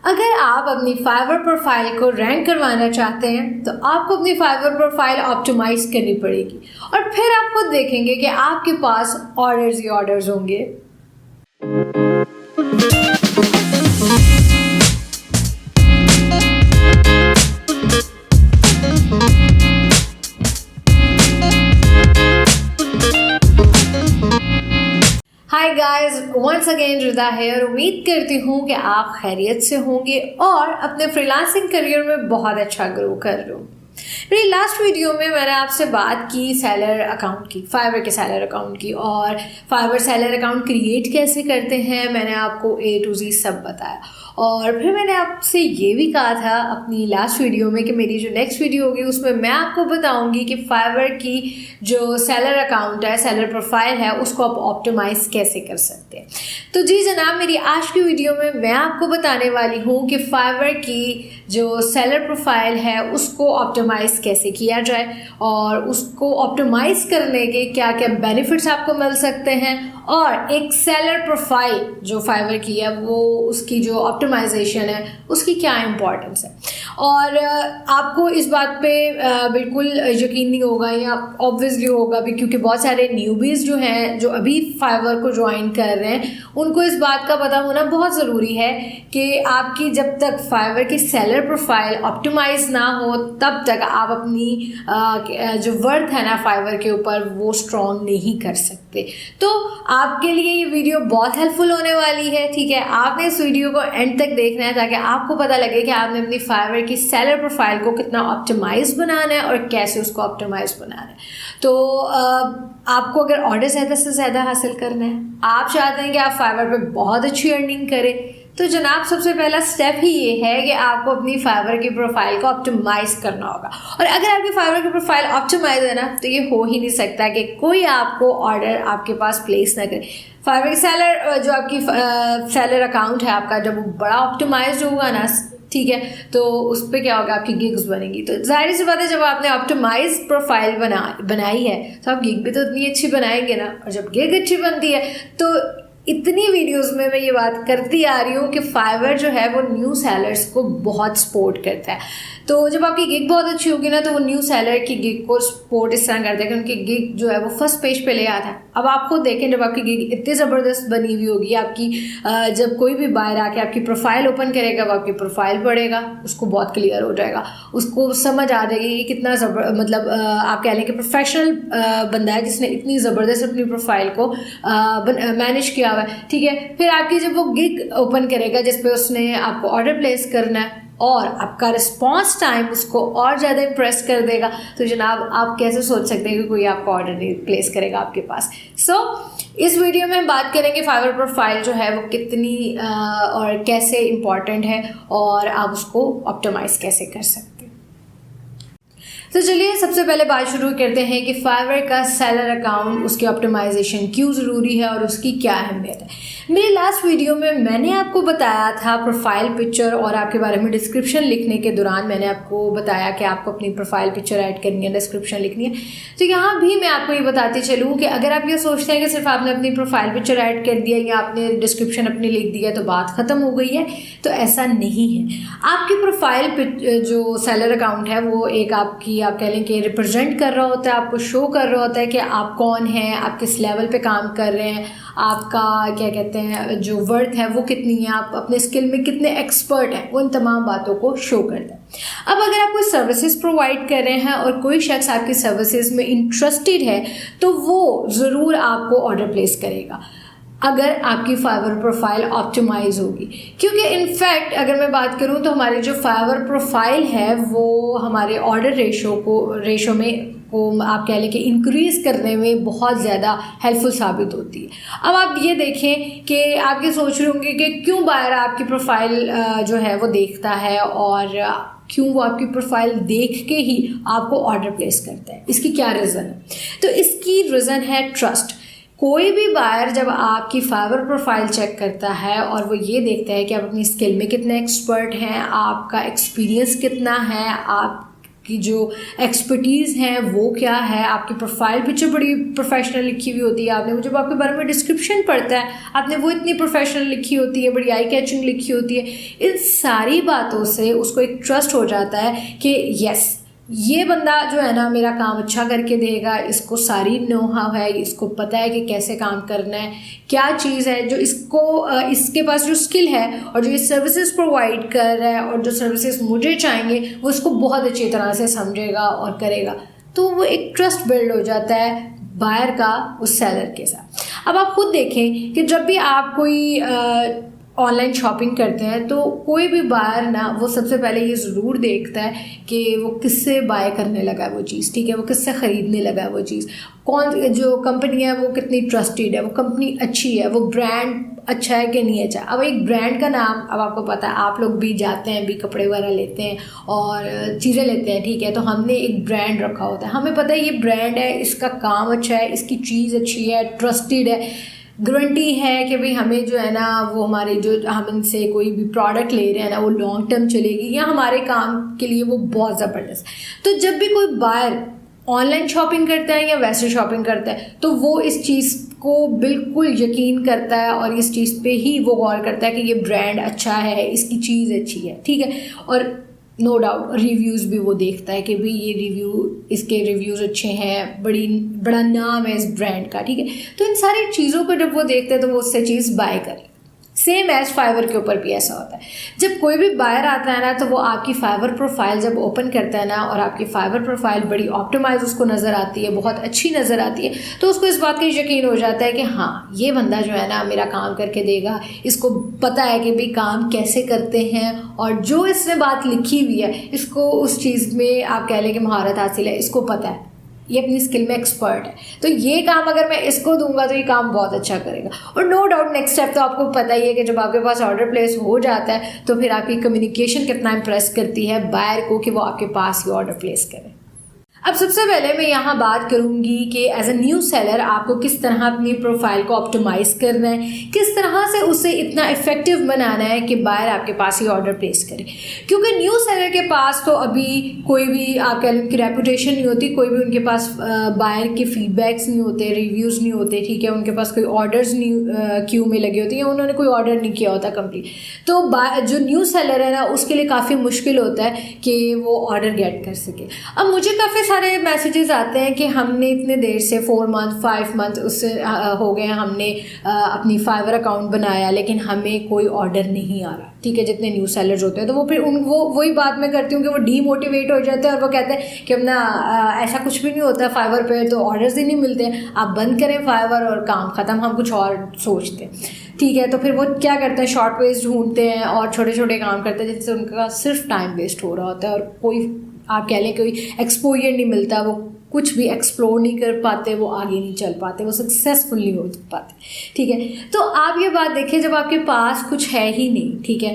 अगर आप अपनी फाइवर प्रोफाइल को रैंक करवाना चाहते हैं तो आपको अपनी फाइवर प्रोफाइल ऑप्टिमाइज करनी पड़ेगी और फिर आप खुद देखेंगे कि आपके पास ऑर्डर्स ही ऑर्डर्स होंगे। Hi guys, once again Rida here. उम्मीद करती हूँ कि आप खैरियत से होंगे और अपने फ्रीलांसिंग करियर में बहुत अच्छा ग्रो कर रहे हो। मेरी लास्ट वीडियो में मैंने आपसे बात की सेलर अकाउंट की, फाइवर के सेलर अकाउंट की, और फाइवर सेलर अकाउंट क्रिएट कैसे करते हैं मैंने आपको A to Z सब बताया। और फिर मैंने आपसे ये भी कहा था अपनी लास्ट वीडियो में कि मेरी जो नेक्स्ट वीडियो होगी उसमें मैं आपको बताऊंगी कि फाइवर की जो सेलर अकाउंट है, सेलर प्रोफाइल है, उसको आप ऑप्टिमाइज कैसे कर सकते हैं। तो जी जनाब, मेरी आज की वीडियो में मैं आपको बताने वाली हूँ कि फाइवर की जो सेलर प्रोफाइल है उसको ऑप्टिमाइज कैसे किया जाए और उसको ऑप्टिमाइज करने के क्या क्या बेनिफिट्स आपको मिल सकते हैं, और एक सेलर प्रोफाइल जो फाइवर की है वो उसकी जो ऑप्टिमाइजेशन है उसकी क्या इंपॉर्टेंस है। और आपको इस बात पे बिल्कुल यकीन नहीं होगा या ऑब्वियसली होगा भी, क्योंकि बहुत सारे न्यूबीज़ जो हैं जो अभी फाइवर को ज्वाइन कर रहे हैं उनको इस बात का पता होना बहुत ज़रूरी है कि आपकी जब तक फाइवर की सेलर प्रोफाइल ऑप्टिमाइज ना हो तब तक आप अपनी जो वर्थ है ना फाइवर के ऊपर वो स्ट्रॉन्ग नहीं कर सकते। तो आपके लिए ये वीडियो बहुत हेल्पफुल होने वाली है, ठीक है। आपने इस वीडियो को एंड तक देखना है ताकि आपको पता लगे कि आपने अपनी फाइवर की सेलर प्रोफाइल को कितना ऑप्टिमाइज बनाना है और कैसे उसको ऑप्टिमाइज बनाना है। तो आपको अगर ऑर्डर ज़्यादा से ज़्यादा हासिल करना है, आप चाहते हैं कि आप फाइवर पे बहुत अच्छी अर्निंग करें, तो जनाब सबसे पहला स्टेप ही ये है कि आपको अपनी फाइवर की प्रोफाइल को ऑप्टिमाइज करना होगा। और अगर आपकी फाइवर की प्रोफाइल ऑप्टिमाइज है ना तो ये हो ही नहीं सकता कि कोई आपको ऑर्डर आपके पास प्लेस ना करे। फाइवर की सेलर जो आपकी सेलर अकाउंट है आपका, जब वो बड़ा ऑप्टिमाइज होगा ना, ठीक है, तो उस पर क्या होगा, आपकी गिग्स बनेंगी। तो जाहिर सी बात है जब आपने ऑप्टिमाइज प्रोफाइल बनाई है तो आप गिग भी तो इतनी अच्छी बनाएंगे ना, और जब गिग अच्छी बनती है तो इतनी वीडियोस में मैं ये बात करती आ रही हूँ कि फाइवर जो है वो न्यू सेलर्स को बहुत सपोर्ट करता है। तो जब आपकी गिग बहुत अच्छी होगी ना तो वो न्यू सेलर की गिग को सपोर्ट इस तरह करता है कि उनकी गिग जो है वो फर्स्ट पेज पे ले आता है। अब आप खुद देखें, जब आपकी गिग इतनी ज़बरदस्त बनी हुई होगी, आपकी जब कोई भी बायर आके आपकी प्रोफाइल ओपन करेगा वो आपकी प्रोफाइल पढ़ेगा, उसको बहुत क्लियर हो जाएगा, उसको समझ आ जाएगी कि कितना मतलब आप कह लें कि प्रोफेशनल बंदा है जिसने इतनी ज़बरदस्त अपनी प्रोफाइल को मैनेज किया हुआ है, ठीक है। फिर आपकी जब वो गिग ओपन करेगा जिस पे उसने आपको ऑर्डर प्लेस करना है और आपका रिस्पॉन्स टाइम उसको और ज़्यादा इम्प्रेस कर देगा, तो जनाब आप कैसे सोच सकते हैं कि कोई आपका ऑर्डर नहीं प्लेस करेगा आपके पास। इस वीडियो में हम बात करेंगे फाइवर प्रोफाइल जो है वो कितनी और कैसे इम्पॉर्टेंट है और आप उसको ऑप्टिमाइज कैसे कर सकते हैं। तो चलिए सबसे पहले बात शुरू करते हैं कि फाइवर का सेलर अकाउंट, उसकी ऑप्टिमाइजेशन क्यों ज़रूरी है और उसकी क्या अहमियत है। मेरी लास्ट वीडियो में मैंने आपको बताया था प्रोफाइल पिक्चर, और आपके बारे में डिस्क्रिप्शन लिखने के दौरान मैंने आपको बताया कि आपको अपनी प्रोफाइल पिक्चर ऐड करनी है, डिस्क्रिप्शन लिखनी है। तो यहाँ भी मैं आपको ये बताती चलूँ कि अगर आप ये सोचते हैं कि सिर्फ आपने अपनी प्रोफाइल पिक्चर ऐड कर दिया या आपने डिस्क्रिप्शन अपनी लिख दिया तो बात ख़त्म हो गई है, तो ऐसा नहीं है। आपकी प्रोफाइल जो सेलर अकाउंट है वो एक आपकी, आप कह लें कि रिप्रेजेंट कर रहा होता है, आपको शो कर रहा होता है कि आप कौन हैं, आप किस लेवल पे काम कर रहे हैं, आपका क्या कहते हैं जो वर्थ है वो कितनी है, आप अपने स्किल में कितने एक्सपर्ट हैं, उन तमाम बातों को शो करता है। अब अगर आप कोई सर्विसेज प्रोवाइड कर रहे हैं और कोई शख्स आपकी सर्विसेज में इंटरेस्टेड है तो वो ज़रूर आपको ऑर्डर प्लेस करेगा अगर आपकी फाइवर प्रोफाइल ऑप्टिमाइज होगी। क्योंकि इनफैक्ट अगर मैं बात करूं तो हमारी जो फाइवर प्रोफाइल है वो हमारे ऑर्डर रेशो में आप कह लें कि इंक्रीज़ करने में बहुत ज़्यादा हेल्पफुल साबित होती है। अब आप ये देखें कि आप ये सोच रहे होंगे कि क्यों बायर आपकी प्रोफाइल जो है वो देखता है और क्यों वो आपकी प्रोफाइल देख के ही आपको ऑर्डर प्लेस करता है, इसकी क्या रीज़न है। तो इसकी रीज़न है ट्रस्ट। कोई भी बायर जब आपकी फाइवर प्रोफाइल चेक करता है और वो ये देखता है कि आप अपनी स्किल में कितने एक्सपर्ट हैं, आपका एक्सपीरियंस कितना है, आप की जो एक्सपर्टीज़ है वो क्या है, आपकी प्रोफाइल पिक्चर बड़ी प्रोफेशनल लिखी हुई होती है, आपने जब आपके बारे में डिस्क्रिप्शन पढ़ता है आपने वो इतनी प्रोफेशनल लिखी होती है, बड़ी आई कैचिंग लिखी होती है। इन सारी बातों से उसको एक ट्रस्ट हो जाता है कि यस, ये बंदा जो है ना मेरा काम अच्छा करके देगा, इसको सारी नो हाउ है, इसको पता है कि कैसे काम करना है, क्या चीज़ है जो इसके पास जो स्किल है और जो ये सर्विसेज प्रोवाइड कर रहा है और जो सर्विसेज मुझे चाहिए वो इसको बहुत अच्छी तरह से समझेगा और करेगा। तो वो एक ट्रस्ट बिल्ड हो जाता है बायर का उस सेलर के साथ। अब आप खुद देखें कि जब भी आप कोई ऑनलाइन शॉपिंग करते हैं तो कोई भी बायर ना वो सबसे पहले ये ज़रूर देखता है कि वो किससे बाय करने लगा है वो चीज़, ठीक है, वो किससे ख़रीदने लगा है वो चीज़, कौन जो कंपनी है वो कितनी ट्रस्टेड है, वो कंपनी अच्छी है, वो ब्रांड अच्छा है कि नहीं अच्छा। अब एक ब्रांड का नाम, अब आपको पता है आप लोग भी जाते हैं भी कपड़े वगैरह लेते हैं और चीज़ें लेते हैं, ठीक है, तो हमने एक ब्रांड रखा होता है, हमें पता है ये ब्रांड है, इसका काम अच्छा है, इसकी चीज़ अच्छी है, ट्रस्टेड है, गारंटी है कि भाई हमें जो है ना वो हमारे जो हम इनसे कोई भी प्रोडक्ट ले रहे हैं ना वो लॉन्ग टर्म चलेगी या हमारे काम के लिए वो बहुत ज़बरदस्त। तो जब भी कोई बायर ऑनलाइन शॉपिंग करता है या वैसे शॉपिंग करता है तो वो इस चीज़ को बिल्कुल यकीन करता है और इस चीज़ पे ही वो गौर करता है कि ये ब्रांड अच्छा है, इसकी चीज़ अच्छी है, ठीक है, और नो डाउट रिव्यूज़ भी वो देखता है कि भाई ये इसके रिव्यूज़ अच्छे हैं, बड़ा नाम है इस ब्रांड का, ठीक है। तो इन सारी चीज़ों को जब वो देखते हैं तो वो उससे चीज़ बाय करे। सेम एज फाइवर के ऊपर भी ऐसा होता है, जब कोई भी बायर आता है ना तो वो आपकी फाइवर प्रोफाइल जब ओपन करता है ना और आपकी फाइवर प्रोफाइल बड़ी ऑप्टिमाइज उसको नज़र आती है, बहुत अच्छी नज़र आती है, तो उसको इस बात का यकीन हो जाता है कि हाँ ये बंदा जो है ना मेरा काम करके देगा, इसको पता है कि भाई काम कैसे करते हैं और जो इसने बात लिखी हुई है इसको उस चीज़ में आप कह लें कि महारत हासिल है, इसको पता है, ये अपनी स्किल में एक्सपर्ट है, तो ये काम अगर मैं इसको दूंगा तो ये काम बहुत अच्छा करेगा। और नो डाउट नेक्स्ट स्टेप तो आपको पता ही है कि जब आपके पास ऑर्डर प्लेस हो जाता है तो फिर आपकी कम्युनिकेशन कितना इम्प्रेस करती है बायर को कि वो आपके पास ही ऑर्डर प्लेस करे। अब सबसे पहले मैं यहाँ बात करूँगी कि एज अ न्यू सेलर आपको किस तरह अपनी प्रोफाइल को ऑप्टिमाइज़ करना है, किस तरह से उसे इतना इफेक्टिव बनाना है कि बायर आपके पास ही ऑर्डर प्लेस करे। क्योंकि न्यू सेलर के पास तो अभी कोई भी आप कह लें उनकी रेपुटेशन नहीं होती, कोई भी उनके पास बायर के फीडबैक्स नहीं होते, रिव्यूज़ नहीं होते, ठीक है, उनके पास कोई ऑर्डर्स नहीं क्यू में लगे होते हैं, उन्होंने कोई ऑर्डर नहीं किया होता कंप्लीट। तो जो न्यू सेलर है ना उसके लिए काफ़ी मुश्किल होता है कि वो ऑर्डर गेट कर सके। अब मुझे काफ़ी सारे मैसेजेस आते हैं कि हमने इतने देर से 4 मंथ 5 मंथ उससे हो गए, हमने अपनी फाइवर अकाउंट बनाया लेकिन हमें कोई ऑर्डर नहीं आ रहा, ठीक है, जितने न्यू सेलर्स होते हैं। तो वो फिर वही बात मैं करती हूँ कि वो डीमोटिवेट हो जाते हैं और वो कहते हैं कि अपना ऐसा कुछ भी नहीं होता फाइवर पे, तो ऑर्डर्स ही नहीं मिलते, आप बंद करें फाइवर और काम ख़त्म, हम कुछ और सोचते हैं, ठीक है। तो फिर वो क्या करते हैं, शॉर्ट वेज ढूंढते हैं और छोटे छोटे काम करते हैं जिससे उनका सिर्फ टाइम वेस्ट हो रहा होता है और कोई आप कह लें कोई एक्सपोजर नहीं मिलता, वो कुछ भी एक्सप्लोर नहीं कर पाते, वो आगे नहीं चल पाते, वो सक्सेसफुल नहीं हो पाते, ठीक है। तो आप ये बात देखिए, जब आपके पास कुछ है ही नहीं, ठीक है,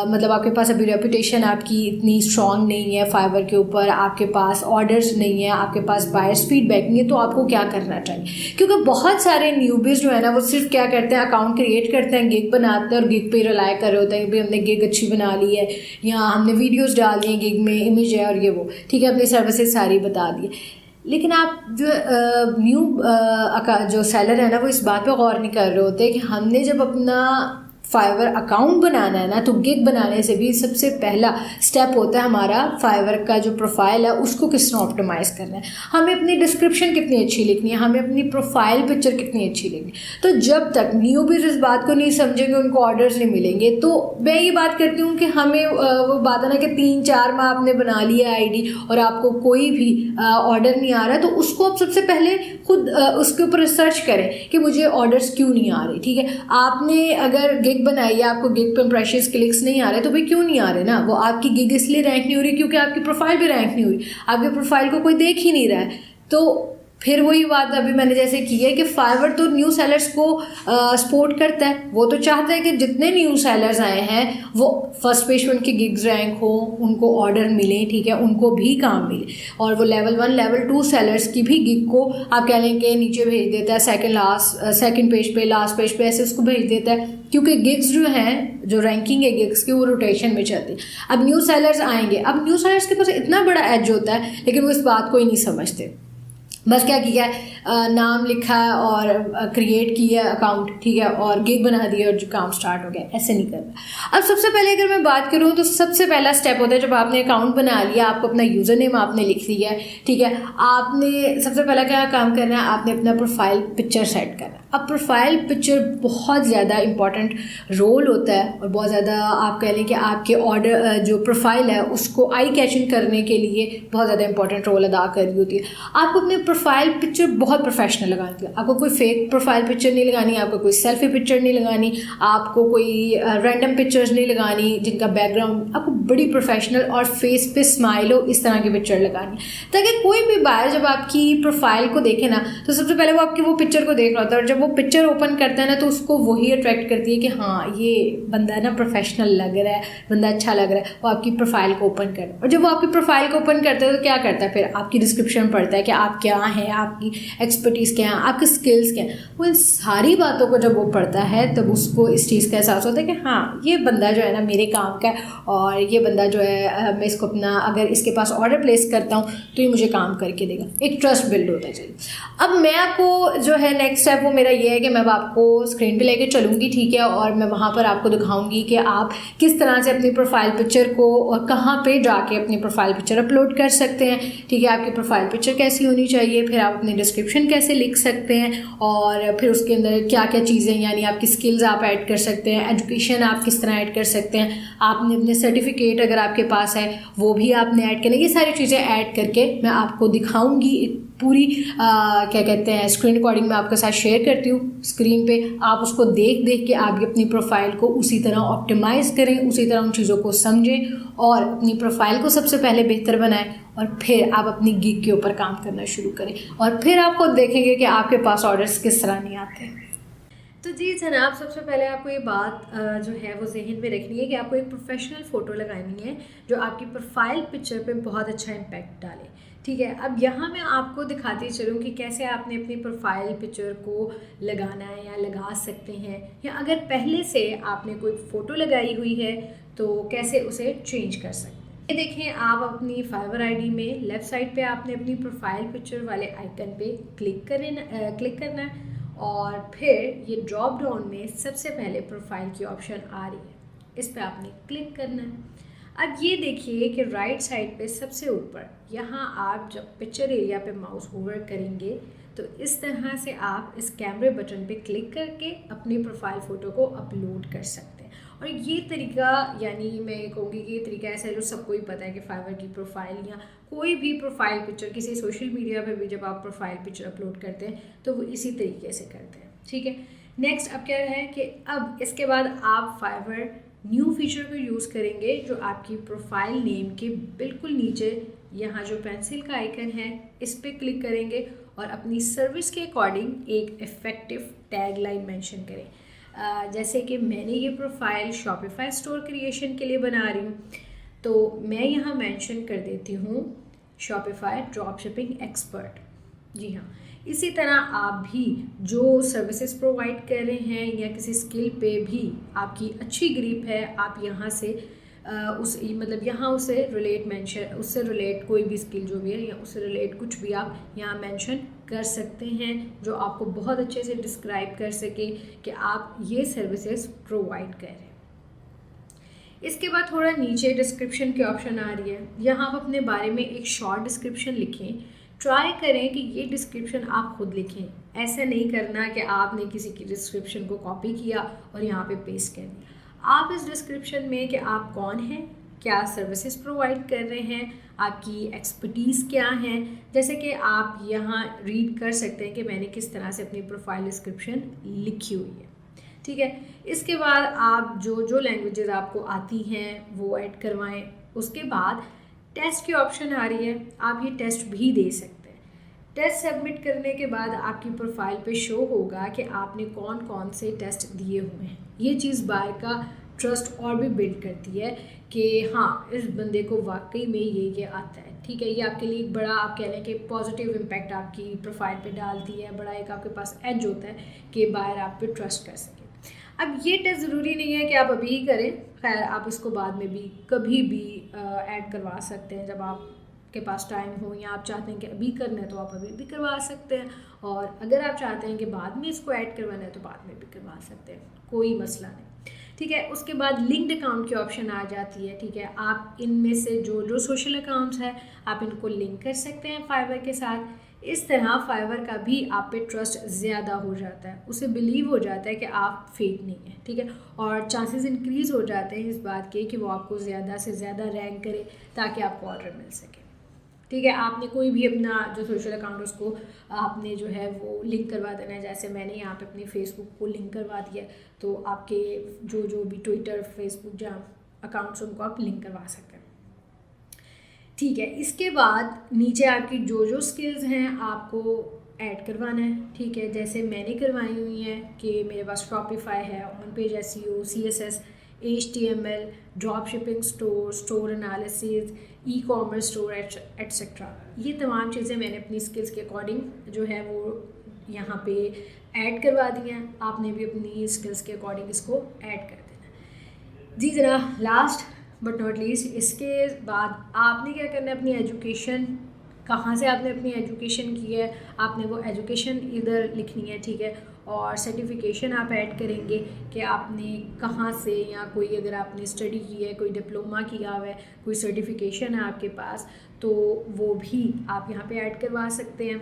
मतलब आपके पास अभी रेपुटेशन आपकी इतनी स्ट्रॉन्ग नहीं है फाइवर के ऊपर, आपके पास ऑर्डर्स नहीं है, आपके पास बायर्स फीडबैक नहीं है, तो आपको क्या करना चाहिए। क्योंकि बहुत सारे न्यूबीज जो है ना वो सिर्फ क्या करते हैं, अकाउंट क्रिएट करते हैं, गिग बनाते हैं और गिग पे रिलाई कर रहे होते हैं कि भाई हमने गिग अच्छी बना ली है या हमने वीडियोज़ डाल दी हैं गिग में, इमेज है और ये वो, ठीक है, अपनी सर्विसेज सारी बता दी। लेकिन आप जो जो सेलर है ना वो इस बात पे गौर नहीं कर रहे होते कि हमने जब अपना फाइवर अकाउंट बनाना है ना तो गिग बनाने से भी सबसे पहला स्टेप होता है हमारा फाइवर का जो प्रोफाइल है उसको किस तरह ऑप्टिमाइज़ करना है, हमें अपनी डिस्क्रिप्शन कितनी अच्छी लिखनी है, हमें अपनी प्रोफाइल पिक्चर कितनी अच्छी लिखनी है। तो जब तक न्यूबीज इस बात को नहीं समझेंगे, उनको ऑर्डर्स नहीं मिलेंगे, तो मैं ये बात करती हूँ कि हमें वो बात है ना कि 3-4 माह आपने बना लिया आईडी और आपको कोई भी ऑर्डर नहीं आ रहा, तो उसको आप सबसे पहले खुद उसके ऊपर रिसर्च करें कि मुझे ऑर्डर्स क्यों नहीं आ रहे, ठीक है। आपने अगर गिग बनाई है, आपको गिग पे इंप्रेशंस क्लिक्स नहीं आ रहे, तो भाई क्यों नहीं आ रहे ना, वो आपकी गिग इसलिए रैंक नहीं हो रही क्योंकि आपकी प्रोफाइल भी रैंक नहीं हुई, आपकी प्रोफाइल को कोई देख ही नहीं रहा है। तो फिर वही बात अभी मैंने जैसे की है कि फाइवर तो न्यू सेलर्स को सपोर्ट करता है, वो तो चाहता है कि जितने न्यू सेलर्स आए हैं वो फर्स्ट पेज पे उनकी गिग्स रैंक हो, उनको ऑर्डर मिले, ठीक है, उनको भी काम मिले, और वो लेवल 1 लेवल 2 सेलर्स की भी गिग को आप कह लें कि नीचे भेज देता है, सेकंड पेज पे, लास्ट पेज पे, ऐसे उसको भेज देता है, क्योंकि गिग्स जो हैं, जो रैंकिंग है गिग्स की, वो रोटेशन में चलती है। अब न्यू सेलर्स आएंगे, अब न्यू सेलर्स के पास इतना बड़ा एज होता है, लेकिन वो इस बात को ही नहीं समझते। बस क्या किया है, नाम लिखा है और क्रिएट किया अकाउंट, ठीक है, और गिग बना दिया और जो काम स्टार्ट हो गया, ऐसे नहीं करना। अब सबसे पहले अगर मैं बात करूँ तो सबसे पहला स्टेप होता है, जब आपने अकाउंट बना लिया, आपको अपना यूज़र नेम आपने लिख दिया है, ठीक है, आपने सबसे पहला क्या काम करना है, आपने अपना प्रोफाइल पिक्चर सेट करना है। अब प्रोफाइल पिक्चर बहुत ज़्यादा इंपॉर्टेंट रोल होता है, और बहुत ज़्यादा आप कह लें कि आपके ऑर्डर जो प्रोफाइल है उसको आई कैचिंग करने के लिए बहुत ज़्यादा इंपॉर्टेंट रोल अदा कर रही होती है। आपको अपने प्रोफाइल पिक्चर बहुत प्रोफेशनल लगानी है, आपको कोई फेक प्रोफाइल पिक्चर नहीं लगानी, आपको कोई सेल्फी पिक्चर नहीं लगानी, आपको कोई रैंडम पिक्चर्स नहीं लगानी जिनका बैकग्राउंड, आपको बड़ी प्रोफेशनल और फेस पे स्माइल हो, इस तरह की पिक्चर लगानी, ताकि कोई भी बायर जब आपकी प्रोफाइल को देखे ना, तो सबसे पहले वो आपकी वो पिक्चर को देख रहा होता है, और जब वो पिक्चर ओपन करता है ना, तो उसको वही अट्रैक्ट करती है कि हाँ ये बंदा ना प्रोफेशनल लग रहा है, बंदा अच्छा लग रहा है, वो आपकी प्रोफाइल को ओपन कर, और जब वो आपकी प्रोफाइल को ओपन करता है तो क्या करता है, फिर आपकी डिस्क्रिप्शन पढ़ता है कि आप क्या हैं, आपकी एक्सपर्टीज़ क्या है, आपकी स्किल्स क्या है। वो इन सारी बातों को जब वो पढ़ता है तब उसको इस चीज़ का एहसास होता है कि हाँ ये बंदा जो है ना मेरे काम का है, और ये बंदा जो है मैं इसको अपना अगर इसके पास ऑर्डर प्लेस करता हूँ तो ये मुझे काम करके देगा, एक ट्रस्ट बिल्ड होता है। चलिए अब मैं आपको जो है नेक्स्ट स्टेप वो मेरा ये है कि मैं आपको स्क्रीन पे लेके चलूँगी, ठीक है, और मैं वहाँ पर आपको दिखाऊंगी कि आप किस तरह से अपनी प्रोफाइल पिक्चर को और कहाँ पे जाके अपनी प्रोफाइल पिक्चर अपलोड कर सकते हैं, ठीक है, आपकी प्रोफाइल पिक्चर कैसी होनी चाहिए, फिर आप अपनी डिस्क्रिप्शन कैसे लिख सकते हैं, और फिर उसके अंदर क्या क्या चीज़ें, यानी आपकी स्किल्स आप ऐड कर सकते हैं, एजुकेशन आप किस तरह ऐड कर सकते हैं, आपने अपने सर्टिफिकेट अगर आपके पास है वो भी आपने ऐड करना, ये सारी चीज़ें ऐड करके मैं आपको दिखाऊंगी पूरी क्या कहते हैं स्क्रीन रिकॉर्डिंग में आपके साथ शेयर करती हूँ स्क्रीन पे। आप उसको देख देख के आप अपनी प्रोफाइल को उसी तरह ऑप्टिमाइज़ करें, उसी तरह उन चीज़ों को समझें और अपनी प्रोफाइल को सबसे पहले बेहतर बनाएं, और फिर आप अपनी गिग के ऊपर काम करना शुरू करें, और फिर आपको देखेंगे कि आपके पास ऑर्डर्स किस तरह नहीं आते। तो जी जनाब, सबसे पहले आपको ये बात जो है वो जहन में रखनी है कि आपको एक प्रोफेशनल फ़ोटो लगानी है जो आपकी प्रोफाइल पिक्चर पे बहुत अच्छा इम्पैक्ट डाले, ठीक है। अब यहाँ मैं आपको दिखाती चलूँ कि कैसे आपने अपनी प्रोफाइल पिक्चर को लगाना है या लगा सकते हैं, या अगर पहले से आपने कोई फ़ोटो लगाई हुई है तो कैसे उसे चेंज कर सकते हैं। ये देखें, आप अपनी फाइवर आईडी में लेफ़्ट साइड पे आपने अपनी प्रोफाइल पिक्चर वाले आइकन पे क्लिक करना है, और फिर ये ड्रॉप डाउन में सबसे पहले प्रोफाइल की ऑप्शन आ रही है, इस पर आपने क्लिक करना है। अब ये देखिए कि राइट साइड पे सबसे ऊपर यहाँ आप जब पिक्चर एरिया पे माउस होवर करेंगे तो इस तरह से आप इस कैमरे बटन पे क्लिक करके अपनी प्रोफाइल फ़ोटो को अपलोड कर सकते हैं। और ये तरीका, यानी मैं कहूँगी कि ये तरीका ऐसा है जो सबको ही पता है कि फाइवर की प्रोफाइल या कोई भी प्रोफाइल पिक्चर किसी सोशल मीडिया पे भी जब आप प्रोफाइल पिक्चर अपलोड करते हैं तो वो इसी तरीके से करते हैं, ठीक है। नेक्स्ट अब क्या है कि अब इसके बाद आप फाइवर न्यू फीचर को यूज़ करेंगे जो आपकी प्रोफाइल नेम के बिल्कुल नीचे यहाँ जो पेंसिल का आइकन है इस पर क्लिक करेंगे और अपनी सर्विस के अकॉर्डिंग एक इफ़ेक्टिव टैग लाइन मैंशन करें। जैसे कि मैंने ये प्रोफाइल शॉपिफाई स्टोर क्रिएशन के लिए बना रही हूँ, तो मैं यहाँ मेंशन कर देती हूँ शॉपिफाई ड्रॉप शिपिंग एक्सपर्ट। जी हाँ, इसी तरह आप भी जो सर्विसेज प्रोवाइड कर रहे हैं या किसी स्किल पे भी आपकी अच्छी ग्रिप है, आप यहाँ से यहाँ उससे रिलेट कोई भी स्किल जो भी है या उससे रिलेट कुछ भी आप यहाँ मेंशन कर सकते हैं जो आपको बहुत अच्छे से डिस्क्राइब कर सके कि आप ये सर्विसेज प्रोवाइड कर रहे हैं। इसके बाद थोड़ा नीचे डिस्क्रिप्शन की ऑप्शन आ रही है, यहाँ आप अपने बारे में एक शॉर्ट डिस्क्रिप्शन लिखें। ट्राई करें कि ये डिस्क्रिप्शन आप खुद लिखें, ऐसा नहीं करना कि आपने किसी की डिस्क्रिप्शन को कॉपी किया और यहाँ पे पेस्ट कर दिया। आप इस डिस्क्रिप्शन में कि आप कौन हैं, क्या सर्विसेज प्रोवाइड कर रहे हैं, आपकी एक्सपर्टीज़ क्या हैं, जैसे कि आप यहाँ रीड कर सकते हैं कि मैंने किस तरह से अपनी प्रोफाइल डिस्क्रिप्शन लिखी हुई है, ठीक है। इसके बाद आप जो लैंग्वेजेस आपको आती हैं वो ऐड करवाएं। उसके बाद टेस्ट की ऑप्शन आ रही है, आप ये टेस्ट भी दे सकते हैं। टेस्ट सबमिट करने के बाद आपकी प्रोफाइल पे शो होगा कि आपने कौन कौन से टेस्ट दिए हुए हैं। ये चीज़ बायर का ट्रस्ट और भी बिल्ड करती है कि हाँ, इस बंदे को वाकई में ये आता है। ठीक है, ये आपके लिए एक बड़ा, आप कह लें कि पॉजिटिव इम्पैक्ट आपकी प्रोफाइल पे डालती है। बड़ा एक आपके पास एज होता है कि बायर आप पे ट्रस्ट कर सके। अब ये टेस्ट ज़रूरी नहीं है कि आप अभी ही करें, खैर आप इसको बाद में भी कभी भी ऐड करवा सकते हैं जब आपके पास टाइम हो, या आप चाहते हैं कि अभी करना है तो आप अभी भी करवा सकते हैं, और अगर आप चाहते हैं कि बाद में इसको ऐड करवाना है तो बाद में भी करवा सकते हैं, कोई मसला नहीं। ठीक है, उसके बाद लिंक्ड अकाउंट की ऑप्शन आ जाती है। ठीक है, आप इनमें से जो सोशल अकाउंट्स हैं आप इनको लिंक कर सकते हैं फाइवर के साथ। इस तरह फाइवर का भी आप पे ट्रस्ट ज़्यादा हो जाता है, उसे बिलीव हो जाता है कि आप फेक नहीं हैं। ठीक है, और चांसेस इंक्रीज़ हो जाते हैं इस बात के कि वो आपको ज़्यादा से ज़्यादा रैंक करे ताकि आपको ऑर्डर मिल सके। ठीक है, आपने कोई भी अपना जो सोशल अकाउंट उसको आपने जो है वो लिंक करवा देना है। जैसे मैंने यहाँ पे अपने फेसबुक को लिंक करवा दिया, तो आपके जो भी ट्विटर, फेसबुक जहाँ अकाउंट्स उनको आप लिंक करवा सकते हैं। ठीक है, इसके बाद नीचे आपकी जो स्किल्स हैं आपको ऐड करवाना है। ठीक है, जैसे मैंने करवाई हुई हैं कि मेरे पास शॉपिफाई है, on page SEO, CSS, HTML, drop shipping store, store analysis, e-commerce store etcetera. ये तमाम चीज़ें मैंने अपनी स्किल्स के अकॉर्डिंग जो है वो यहाँ पे ऐड करवा दी हैं। आपने भी अपनी स्किल्स के अकॉर्डिंग इसको ऐड कर देना। जी जनाब, लास्ट बट नॉट लीस्ट, इसके बाद आपने क्या करना है, अपनी एजुकेशन, कहाँ से आपने अपनी एजुकेशन की है, आपने वो एजुकेशन इधर लिखनी है। ठीक है, और सर्टिफिकेशन आप ऐड करेंगे कि आपने कहाँ से, या कोई अगर आपने स्टडी की है, कोई डिप्लोमा किया हुआ है, कोई सर्टिफिकेशन है आपके पास, तो वो भी आप यहाँ पे ऐड करवा सकते हैं।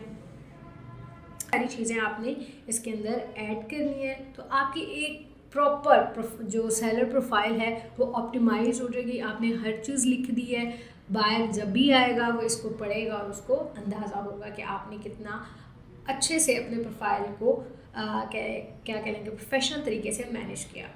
सारी चीज़ें आपने इसके अंदर ऐड करनी है, तो आपकी एक प्रॉपर जो सेलर प्रोफाइल है वो ऑप्टिमाइज हो जाएगी। आपने हर चीज़ लिख दी है, बायर जब भी आएगा वो इसको पढ़ेगा और उसको अंदाज़ा होगा कि आपने कितना अच्छे से अपने प्रोफाइल को क्या कहेंगे, प्रोफेशनल तरीके से मैनेज किया।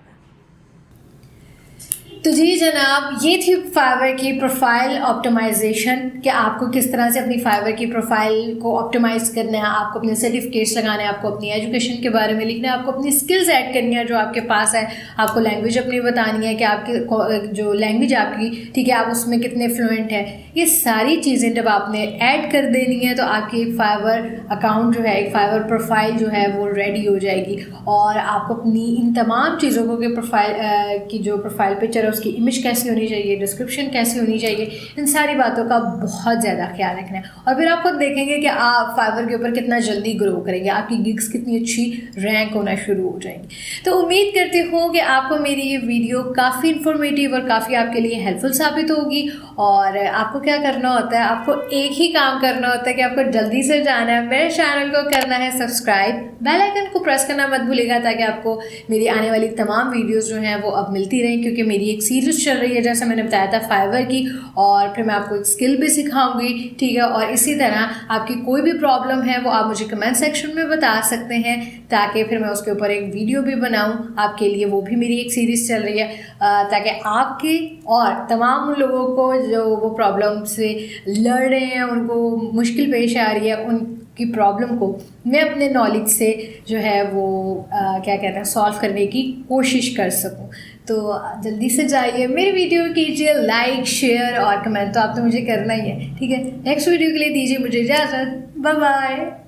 तो जी जनाब, ये थी फाइवर की प्रोफाइल ऑप्टिमाइजेशन कि आपको किस तरह से अपनी फाइवर की प्रोफाइल को ऑप्टिमाइज करना है, आपको अपने सर्टिफिकेट्स लगाने हैं, आपको अपनी एजुकेशन के बारे में लिखना है, आपको अपनी स्किल्स ऐड करनी है जो आपके पास है, आपको लैंग्वेज अपनी बतानी है कि आपकी जो लैंग्वेज आपकी, ठीक है, आप उसमें कितने फ्लुएंट हैं। ये सारी चीज़ें जब आपने ऐड कर देनी है तो आपकी एक फाइवर अकाउंट जो है, एक फाइवर प्रोफाइल जो है वो रेडी हो जाएगी। और आपको अपनी इन तमाम चीज़ों को कि प्रोफाइल की जो प्रोफाइल पिक्चर है उसकी इमेज कैसी होनी चाहिए, डिस्क्रिप्शन कैसी होनी चाहिए, इन सारी बातों का बहुत ज़्यादा ख्याल रखना है। और फिर आप खुद देखेंगे कि आप फाइवर के ऊपर कितना जल्दी ग्रो करेंगे, आपकी गिग्स कितनी अच्छी रैंक होना शुरू हो जाएंगी। तो उम्मीद करती हूँ कि आपको मेरी ये वीडियो काफ़ी इन्फॉर्मेटिव और काफ़ी आपके लिए हेल्पफुल साबित होगी। और आपको क्या करना होता है, आपको एक ही काम करना होता है कि आपको जल्दी से जाना है, मेरे चैनल को करना है सब्सक्राइब, बेल आइकन को प्रेस करना मत भूलिएगा ताकि आपको मेरी आने वाली तमाम वीडियोस जो हैं वो अब मिलती रहें। क्योंकि मेरी एक सीरीज चल रही है, जैसे मैंने बताया था फाइवर की, और फिर मैं आपको एक स्किल भी सिखाऊंगी। ठीक है, और इसी तरह आपकी कोई भी प्रॉब्लम है वो आप मुझे कमेंट सेक्शन में बता सकते हैं ताकि फिर मैं उसके ऊपर एक वीडियो भी बनाऊं आपके लिए। वो भी मेरी एक सीरीज़ चल रही है ताकि आपके और तमाम उन लोगों को जो वो प्रॉब्लम से लड़ रहे हैं, उनको मुश्किल पेश आ रही है, उनकी प्रॉब्लम को मैं अपने नॉलेज से जो है वो क्या कहते हैं सॉल्व करने की कोशिश कर सकूं। तो जल्दी से जाइए, मेरी वीडियो कीजिए लाइक, शेयर और कमेंट तो आपने मुझे करना ही है। ठीक है, नेक्स्ट वीडियो के लिए दीजिए मुझे इजाज़त। Bye bye.